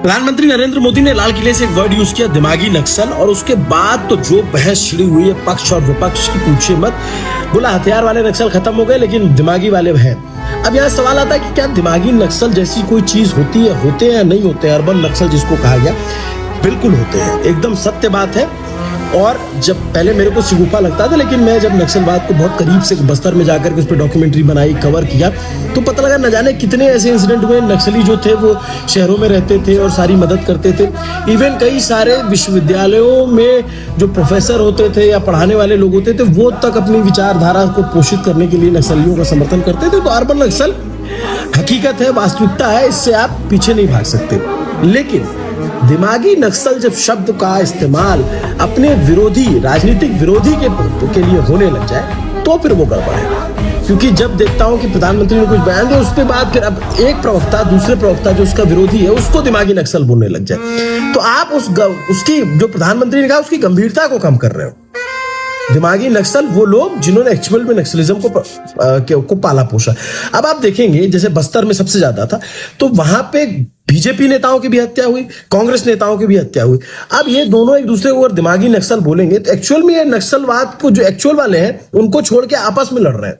प्रधानमंत्री नरेंद्र मोदी ने लाल किले से एक वर्ड यूज किया, दिमागी नक्सल, और उसके बाद तो जो बहस छिड़ी हुई है पक्ष और विपक्ष की, पूछे मत। बोला हथियार वाले नक्सल खत्म हो गए लेकिन दिमागी वाले हैं। अब यहाँ सवाल आता है कि क्या दिमागी नक्सल जैसी कोई चीज होती है, होते हैं या नहीं होते हैं? अर्बन नक्सल जिसको कहा गया, बिल्कुल होते हैं, एकदम सत्य बात है। और जब पहले मेरे को सिगुफा लगता था, लेकिन मैं जब नक्सलवाद को बहुत करीब से बस्तर में जाकर के उस पर डॉक्यूमेंट्री बनाई, कवर किया, तो पता लगा न जाने कितने ऐसे इंसिडेंट हुए। नक्सली जो थे वो शहरों में रहते थे और सारी मदद करते थे। इवन कई सारे विश्वविद्यालयों में जो प्रोफेसर होते थे या पढ़ाने वाले लोग होते थे, वो तक अपनी विचारधारा को पोषित करने के लिए नक्सलियों का समर्थन करते थे। तो अर्बन नक्सल हकीकत है, वास्तविकता है, इससे आप पीछे नहीं भाग सकते। लेकिन दिमागी नक्सल जब शब्द का इस्तेमाल अपने विरोधी, राजनीतिक विरोधी के लिए होने लग जाए, तो फिर वो गड़बड़ है। क्योंकि जब देखता हूं कि प्रधानमंत्री ने कुछ बयान दिया, उसके बाद फिर अब एक प्रवक्ता दूसरे प्रवक्ता जो उसका विरोधी है उसको दिमागी नक्सल बोलने लग जाए, तो आप उसकी जो प्रधानमंत्री ने कहा उसकी गंभीरता को कम कर रहे हो। दिमागी नक्सल वो लोग जिन्होंने एक्चुअल में नक्सलिज्म को पाला पोषा। अब आप देखेंगे जैसे बस्तर में सबसे ज्यादा था, तो वहां पे बीजेपी नेताओं की भी हत्या हुई, कांग्रेस नेताओं की भी हत्या हुई। अब ये दोनों एक दूसरे को अगर दिमागी नक्सल बोलेंगे तो एक्चुअल में ये नक्सलवाद को जो एक्चुअल वाले हैं उनको छोड़ के आपस में लड़ रहे हैं।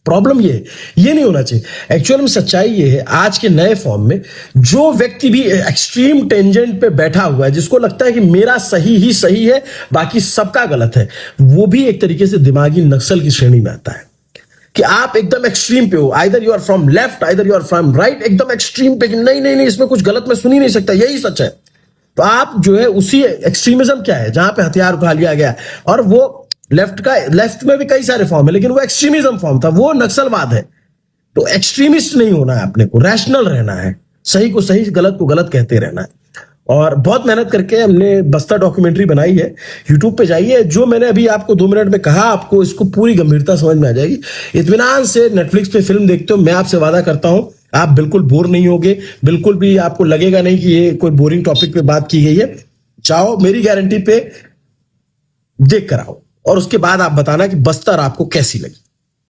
प्रॉब्लम ये नहीं होना चाहिए। एक्चुअल में सच्चाई ये है, आज के नए फॉर्म में जो व्यक्ति भी एक्सट्रीम टेंजेंट पे बैठा हुआ है, जिसको लगता है कि मेरा सही ही सही है, बाकी सबका गलत है, वो भी एक तरीके से दिमागी नक्सल की श्रेणी में आता है। कि आप एकदम एक्सट्रीम पे हो, either you are from left, either you are from right, एकदम एक्सट्रीम पे, नहीं, इसमें कुछ गलत मैं सुन ही नहीं सकता, यही सच है। तो आप जो है उसी एक्सट्रीमिज्म क्या है, जहां पे हथियार उठा लिया गया, और वो लेफ्ट में भी कई सारे फॉर्म है, लेकिन वो एक्सट्रीमिज्म फॉर्म था, वो नक्सलवाद है। तो एक्सट्रीमिस्ट नहीं होना है, अपने को रैशनल रहना है, सही को सही, गलत को गलत कहते रहना है। और बहुत मेहनत करके हमने बस्तर डॉक्यूमेंट्री बनाई है, यूट्यूब पे जाइए। जो मैंने अभी आपको 2 मिनट में कहा, आपको इसको पूरी गंभीरता समझ में आ जाएगी। इत्मीनान से नेटफ्लिक्स पे फिल्म देखते हो, मैं आपसे वादा करता हूं आप बिल्कुल बोर नहीं होगे, बिल्कुल भी आपको लगेगा नहीं कि ये कोई बोरिंग टॉपिक पे बात की गई है। जाओ, मेरी गारंटी पे देख कर आओ, और उसके बाद आप बताना कि बस्तर आपको कैसी लगी।